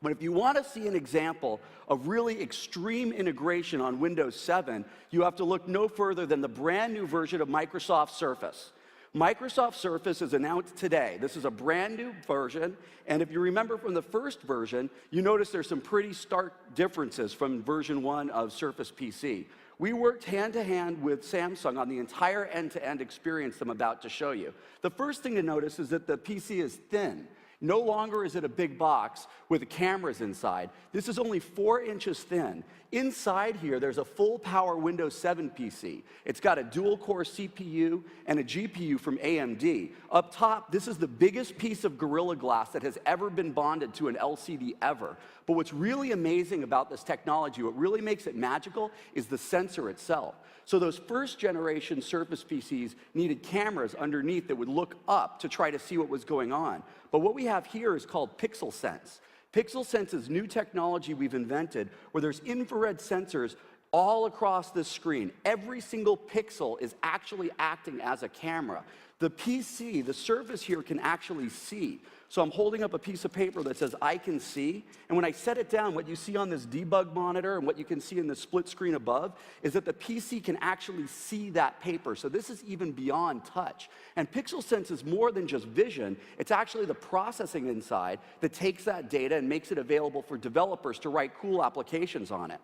But if you want to see an example of really extreme integration on Windows 7, you have to look no further than the brand new version of Microsoft Surface. Microsoft Surface is announced today. This is a brand new version, and if you remember from the first version, you notice there's some pretty stark differences from version 1 of Surface PC. We worked hand-to-hand with Samsung on the entire end-to-end experience I'm about to show you. The first thing to notice is that the PC is thin. No longer is it a big box with cameras inside. This is only 4 inches thin. Inside here, there's a full-power Windows 7 PC. It's got a dual-core CPU and a GPU from AMD. Up top, this is the biggest piece of Gorilla Glass that has ever been bonded to an LCD ever. But what's really amazing about this technology, what really makes it magical, is the sensor itself. So those first-generation Surface PCs needed cameras underneath that would look up to try to see what was going on. But what we have here is called Pixel Sense. Pixel Sense is new technology we've invented where there's infrared sensors all across this screen. Every single pixel is actually acting as a camera. The PC, the Surface here, can actually see. So I'm holding up a piece of paper that says, I can see. And when I set it down, what you see on this debug monitor and what you can see in the split screen above is that the PC can actually see that paper. So this is even beyond touch. And Pixel Sense is more than just vision. It's actually the processing inside that takes that data and makes it available for developers to write cool applications on it.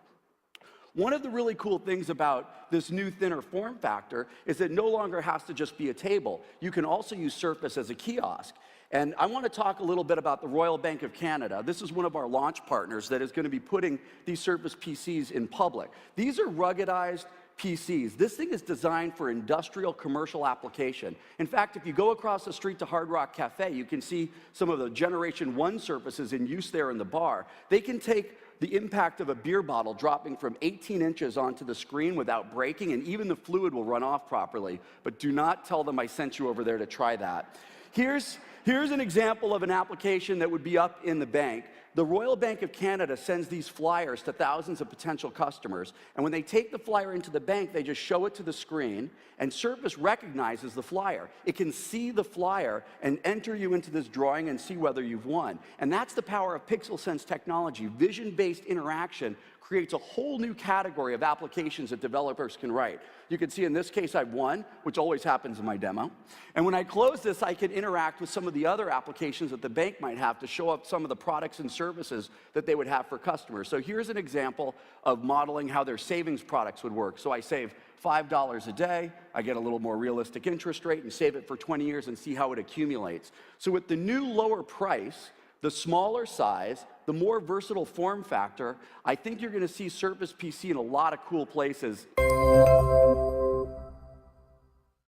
One of the really cool things about this new thinner form factor is it no longer has to just be a table. You can also use Surface as a kiosk. And I want to talk a little bit about the Royal Bank of Canada. This is one of our launch partners that is going to be putting these Surface PCs in public. These are ruggedized PCs. This thing is designed for industrial commercial application. In fact, if you go across the street to Hard Rock Cafe, you can see some of the Generation 1 Surfaces in use there in the bar. They can take the impact of a beer bottle dropping from 18 inches onto the screen without breaking, and even the fluid will run off properly. But do not tell them I sent you over there to try that. Here's an example of an application that would be up in the bank. The Royal Bank of Canada sends these flyers to thousands of potential customers, and when they take the flyer into the bank, they just show it to the screen, and Surface recognizes the flyer. It can see the flyer and enter you into this drawing and see whether you've won. And that's the power of Pixel Sense technology. Vision-based interaction creates a whole new category of applications that developers can write. You can see in this case I've won, which always happens in my demo. And when I close this, I can interact with some of the other applications that the bank might have to show up some of the products and services that they would have for customers. So here's an example of modeling how their savings products would work. So I save $5 a day, I get a little more realistic interest rate and save it for 20 years and see how it accumulates. So with the new lower price, the smaller size, the more versatile form factor, I think you're going to see Surface PC in a lot of cool places.